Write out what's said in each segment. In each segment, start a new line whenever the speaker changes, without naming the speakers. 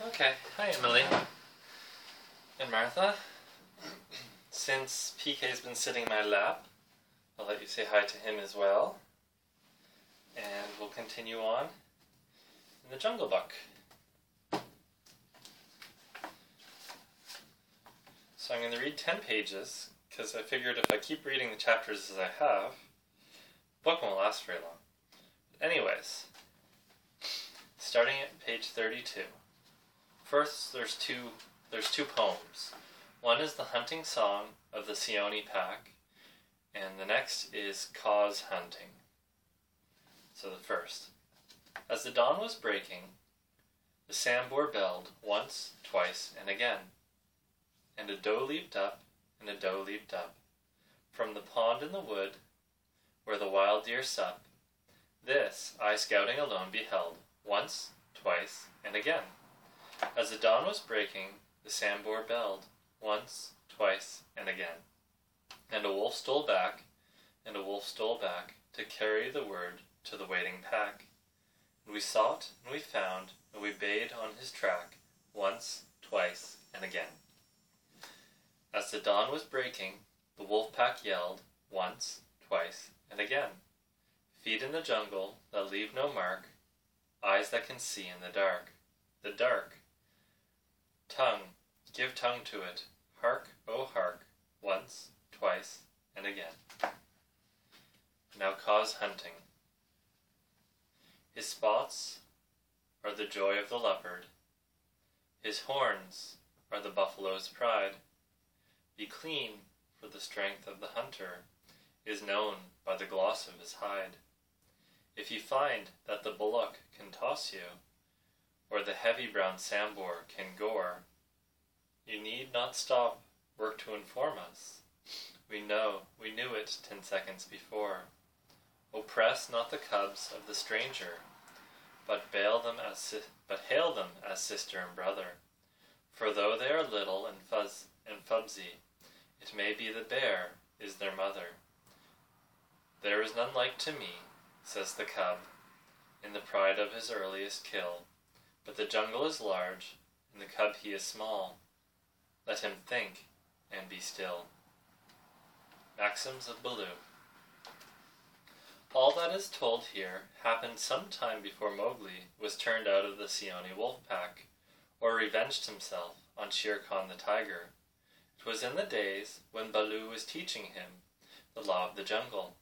Okay, hi Emily and Martha. Since PK's been sitting in my lap, I'll let you say hi to him as well. And we'll continue on in the Jungle Book. So I'm going to read 10 pages, because I figured if I keep reading the chapters as I have, the book won't last very long. But anyways, starting at page 32. First, there's two poems. One is the hunting song of the Seoni pack, and the next is Cause Hunting. So the first. As the dawn was breaking, the Sambor belled once, twice, and again. And a doe leaped up, and a doe leaped up, from the pond in the wood, where the wild deer sup. This I scouting alone beheld, once, twice, and again. As the dawn was breaking, the Sambor belled, once, twice, and again. And a wolf stole back, and a wolf stole back, to carry the word to the waiting pack. And we sought, and we found, and we bayed on his track, once, twice, and again. As the dawn was breaking, the wolf pack yelled, once, twice, and again. Feet in the jungle that leave no mark, eyes that can see in the dark. The dark. Tongue, give tongue to it, hark, oh hark, once, twice, and again. Now Cause Hunting. His spots are the joy of the leopard. His horns are the buffalo's pride. Be clean, for the strength of the hunter is known by the gloss of his hide. If you find that the bullock can toss you, or the heavy brown Sambor can gore, you need not stop work to inform us. We knew it 10 seconds before. Oppress not the cubs of the stranger, but hail them as sister and brother. For though they are little and fubsy, it may be the bear is their mother. There is none like to me, says the cub, in the pride of his earliest kill. But the jungle is large, and the cub he is small. Let him think, and be still. Maxims of Baloo. All that is told here happened some time before Mowgli was turned out of the Seoni wolf pack, or revenged himself on Shere Khan the tiger. It was in the days when Baloo was teaching him the law of the jungle.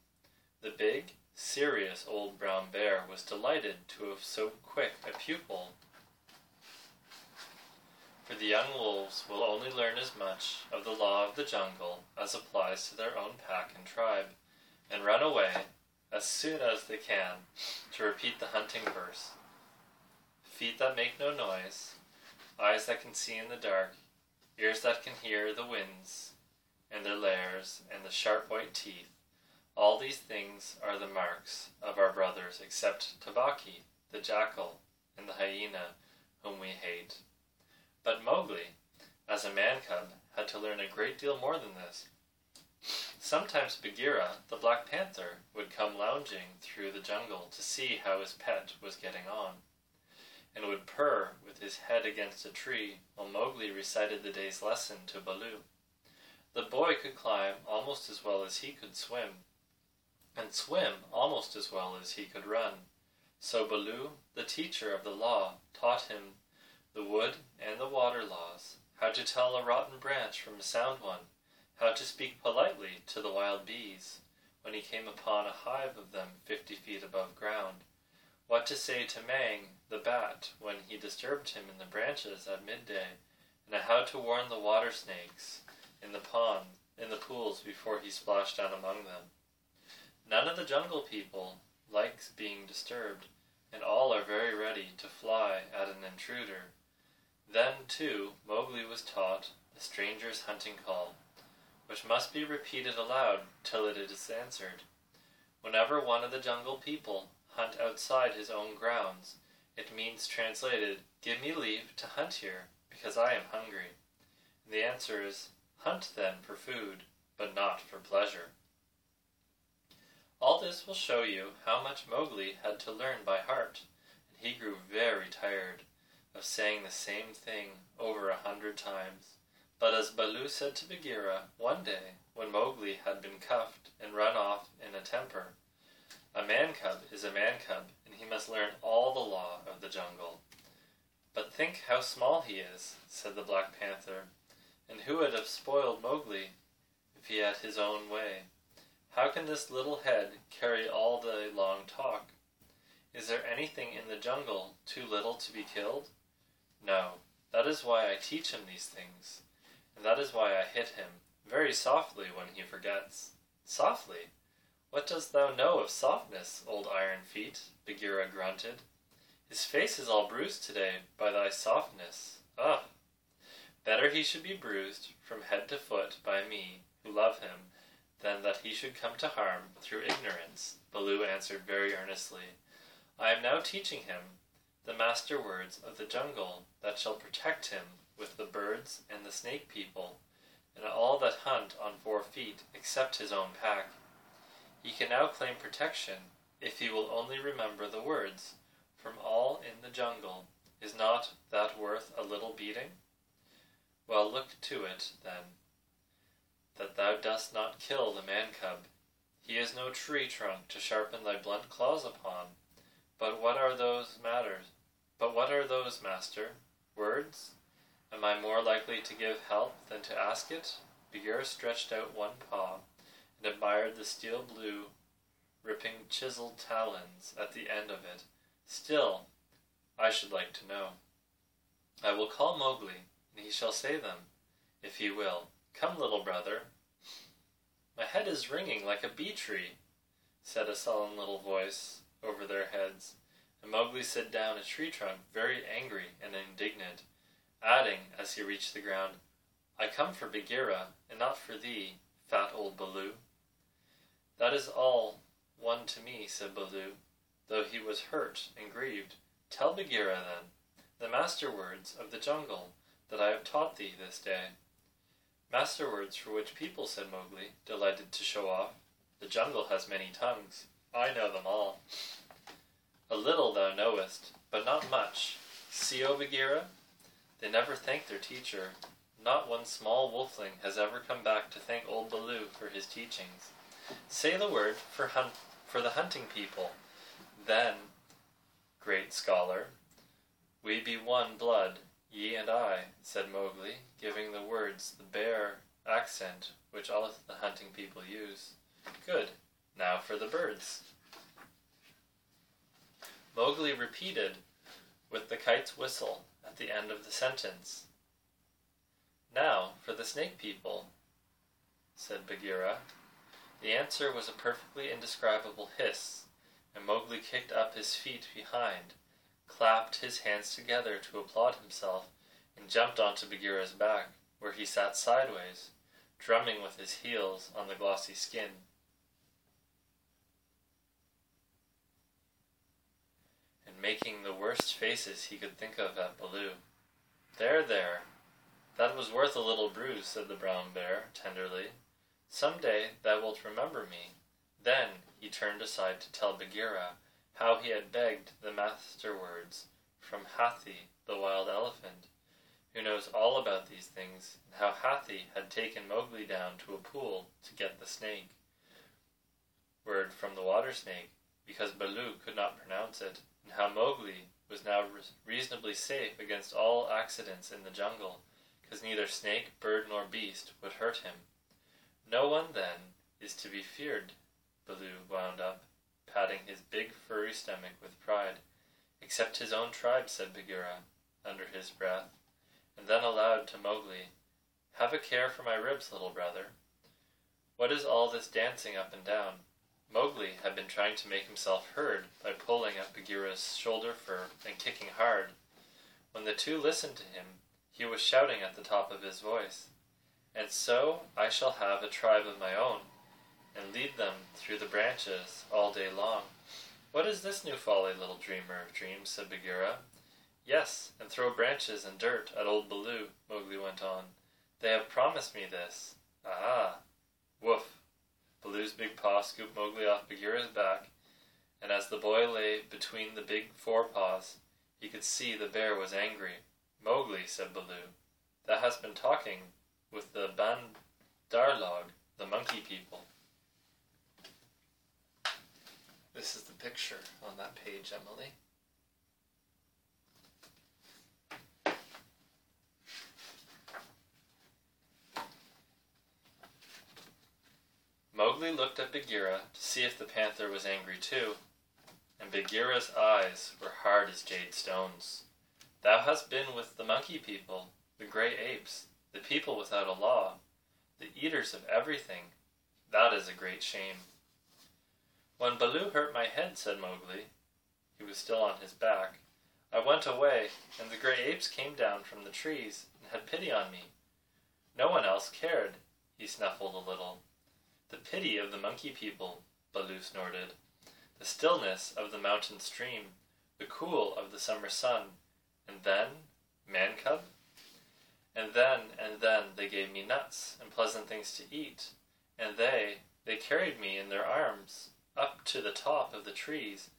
The big, serious old brown bear was delighted to have so quick a pupil, for the young wolves will only learn as much of the law of the jungle as applies to their own pack and tribe, and run away as soon as they can to repeat the hunting verse. Feet that make no noise, eyes that can see in the dark, ears that can hear the winds and their lairs, and the sharp white teeth. All these things are the marks of our brothers, except Tabaki, the jackal, and the hyena, whom we hate. But Mowgli, as a man-cub, had to learn a great deal more than this. Sometimes Bagheera, the Black Panther, would come lounging through the jungle to see how his pet was getting on, and would purr with his head against a tree while Mowgli recited the day's lesson to Baloo. The boy could climb almost as well as he could swim, and swim almost as well as he could run. So Baloo, the teacher of the law, taught him the wood and the water laws, how to tell a rotten branch from a sound one, how to speak politely to the wild bees when he came upon a hive of them 50 feet above ground, what to say to Mang, the bat, when he disturbed him in the branches at midday, and how to warn the water snakes in the pools before he splashed down among them. None of the jungle people likes being disturbed, and all are very ready to fly at an intruder. Then, too, Mowgli was taught a stranger's hunting call, which must be repeated aloud till it is answered. Whenever one of the jungle people hunt outside his own grounds, it means translated, "Give me leave to hunt here, because I am hungry." And the answer is, "Hunt then for food, but not for pleasure." All this will show you how much Mowgli had to learn by heart, and he grew very tired of saying the same thing over 100 times. But as Baloo said to Bagheera one day, when Mowgli had been cuffed and run off in a temper, a man-cub is a man-cub, and he must learn all the law of the jungle. But think how small he is, said the Black Panther, and who would have spoiled Mowgli if he had his own way? How can this little head carry all day long talk? Is there anything in the jungle too little to be killed? No, that is why I teach him these things, and that is why I hit him very softly when he forgets. Softly? What dost thou know of softness, old Iron Feet? Bagheera grunted. His face is all bruised today by thy softness. Ugh! Better he should be bruised from head to foot by me, who love him, than that he should come to harm through ignorance, Baloo answered very earnestly. I am now teaching him the master words of the jungle that shall protect him with the birds and the snake people, and all that hunt on 4 feet except his own pack. He can now claim protection if he will only remember the words, from all in the jungle. Is not that worth a little beating? Well, look to it, then, that thou dost not kill the man-cub. He is no tree trunk to sharpen thy blunt claws upon. But what are those, master? Words? Am I more likely to give help than to ask it? Bagheera stretched out one paw and admired the steel blue, ripping chiseled talons at the end of it. Still, I should like to know. I will call Mowgli, and he shall say them, if he will. Come, little brother. My head is ringing like a bee-tree, said a sullen little voice over their heads, and Mowgli slid down a tree trunk very angry and indignant, adding, as he reached the ground, I come for Bagheera, and not for thee, fat old Baloo. That is all one to me, said Baloo, though he was hurt and grieved. Tell Bagheera, then, the master words of the jungle that I have taught thee this day. Master words for which people, said Mowgli, delighted to show off. The jungle has many tongues. I know them all. A little thou knowest, but not much. See, O Bagheera? They never thank their teacher. Not one small wolfling has ever come back to thank old Baloo for his teachings. Say the word for the hunting people. Then, great scholar, we be one blood, ye and I, said Mowgli, giving the words the bare accent which all the hunting people use. Good. Now for the birds. Mowgli repeated with the kite's whistle at the end of the sentence. Now for the snake people, said Bagheera. The answer was a perfectly indescribable hiss, and Mowgli kicked up his feet behind, clapped his hands together to applaud himself, and jumped onto Bagheera's back, where he sat sideways, drumming with his heels on the glossy skin. And making the worst faces he could think of at Baloo. There, there, that was worth a little bruise, said the brown bear tenderly. Some day thou wilt remember me. Then he turned aside to tell Bagheera how he had begged the master words from Hathi, the wild elephant, who knows all about these things, and how Hathi had taken Mowgli down to a pool to get the snake word from the water snake, because Baloo could not pronounce it, and how Mowgli was now reasonably safe against all accidents in the jungle, because neither snake, bird, nor beast would hurt him. No one, then, is to be feared, Baloo wound up, patting his big furry stomach with pride, except his own tribe, said Bagheera, under his breath, and then aloud to Mowgli, Have a care for my ribs, little brother. What is all this dancing up and down? Mowgli had been trying to make himself heard by pulling at Bagheera's shoulder fur and kicking hard. When the two listened to him, he was shouting at the top of his voice, And so I shall have a tribe of my own, and lead them through the branches all day long. What is this new folly, little dreamer of dreams, said Bagheera. Yes, and throw branches and dirt at old Baloo, Mowgli went on. They have promised me this. Ah! Woof! Baloo's big paw scooped Mowgli off Bagheera's back, and as the boy lay between the big forepaws, He could see the bear was angry. "Mowgli," said Baloo, "thou hast been talking with the Bandarlog, the monkey people." This is the picture on that page, Emily. Mowgli looked at Bagheera to see if the panther was angry too, and Bagheera's eyes were hard as jade stones. "Thou hast been with the monkey people, the grey apes, the people without a law, the eaters of everything. That is a great shame." "When Baloo hurt my head," said Mowgli, he was still on his back, "I went away, and the grey apes came down from the trees and had pity on me. No one else cared." He snuffled a little. "The pity of the monkey people," Baloo snorted. "The stillness of the mountain stream, the cool of the summer sun, and then, Man cub? And then they gave me nuts and pleasant things to eat, and they carried me in their arms up to the top of the trees,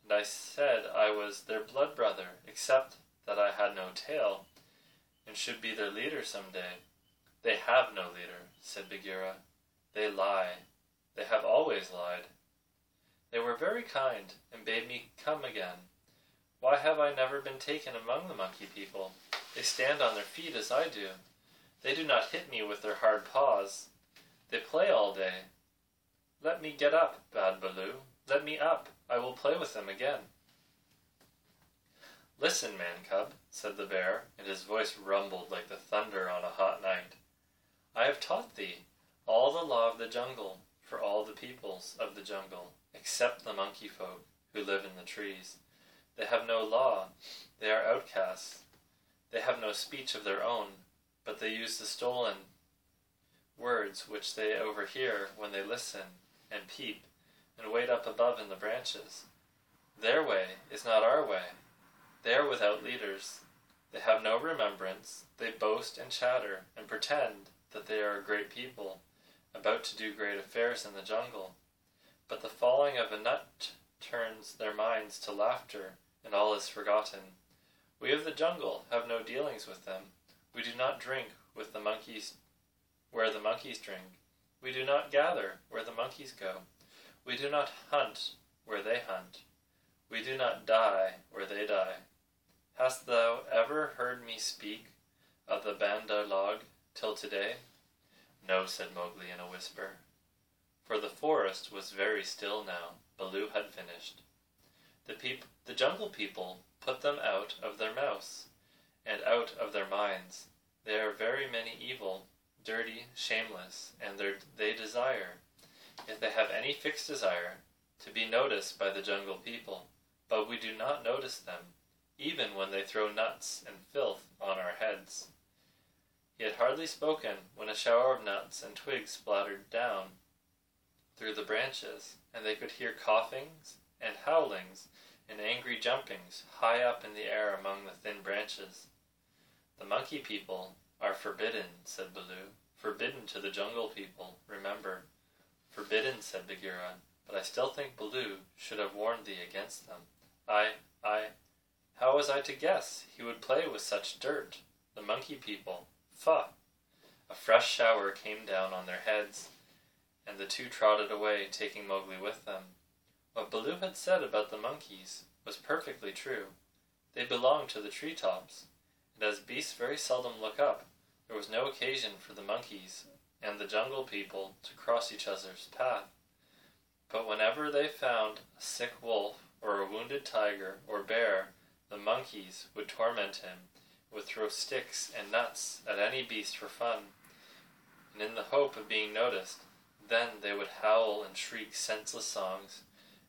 and I said I was their blood brother, except that I had no tail, and should be their leader some day." "They have no leader," said Bagheera. "They lie. They have always lied. They were very kind, and bade me come again. Why have I never been taken among the monkey people? They stand on their feet as I do. They do not hit me with their hard paws. They play all day. Let me get up, bad Baloo. Let me up. I will play with them again." "Listen, Man cub," said the bear, and his voice rumbled like the thunder on a hot night. "I have taught thee all the law of the jungle for all the peoples of the jungle, except the monkey folk who live in the trees. They have no law. They are outcasts. They have no speech of their own, but they use the stolen words which they overhear when they listen and peep and wait up above in the branches. Their way is not our way. They are without leaders. They have no remembrance. They boast and chatter and pretend that they are a great people, about to do great affairs in the jungle. But the falling of a nut turns their minds to laughter, and all is forgotten. We of the jungle have no dealings with them. We do not drink with the monkeys where the monkeys drink. We do not gather where the monkeys go. We do not hunt where they hunt. We do not die where they die. Hast thou ever heard me speak of the Bandarlog till today?" "No," said Mowgli in a whisper. For the forest was very still now. Baloo had finished. The jungle people put them out of their mouths and out of their minds. They are very many evil, dirty, shameless, and they desire, if they have any fixed desire, to be noticed by the jungle people. But we do not notice them, even when they throw nuts and filth on our heads." He had hardly spoken when a shower of nuts and twigs splattered down through the branches, and they could hear coughings and howlings and angry jumpings high up in the air among the thin branches. "The monkey people are forbidden," said Baloo. "Forbidden to the jungle people, remember." "Forbidden," said Bagheera, "but I still think Baloo should have warned thee against them. How was I to guess he would play with such dirt? The monkey people. Fuh!" A fresh shower came down on their heads, and the two trotted away, taking Mowgli with them. What Baloo had said about the monkeys was perfectly true. They belonged to the tree-tops, and as beasts very seldom look up, there was no occasion for the monkeys and the jungle people to cross each other's path. But whenever they found a sick wolf or a wounded tiger or bear, the monkeys would torment him, would throw sticks and nuts at any beast for fun, and in the hope of being noticed. Then they would howl and shriek senseless songs,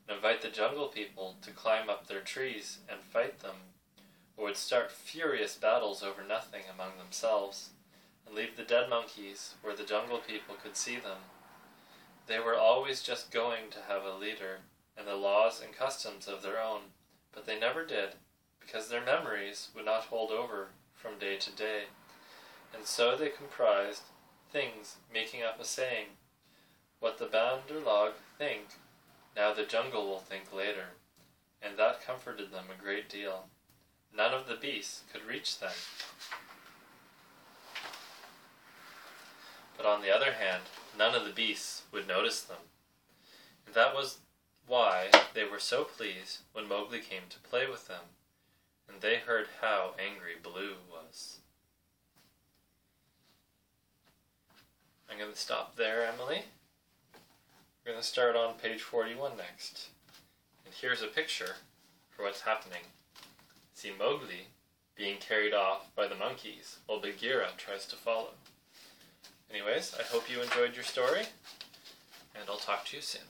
and invite the jungle people to climb up their trees and fight them, or would start furious battles over nothing among themselves, and leave the dead monkeys where the jungle people could see them. They were always just going to have a leader, and the laws and customs of their own, but they never did, because their memories would not hold over from day to day, and so they comprised things making up a saying, "What the Bandarlog think, now the jungle will think later," and that comforted them a great deal. none of the beasts could reach them. But on the other hand, none of the beasts would notice them. And that was why they were so pleased when Mowgli came to play with them, and they heard how angry Baloo was. I'm going to stop there, Emily. We're going to start on page 41 next. And here's a picture for what's happening. See Mowgli being carried off by the monkeys while Bagheera tries to follow. Anyways, I hope you enjoyed your story, and I'll talk to you soon.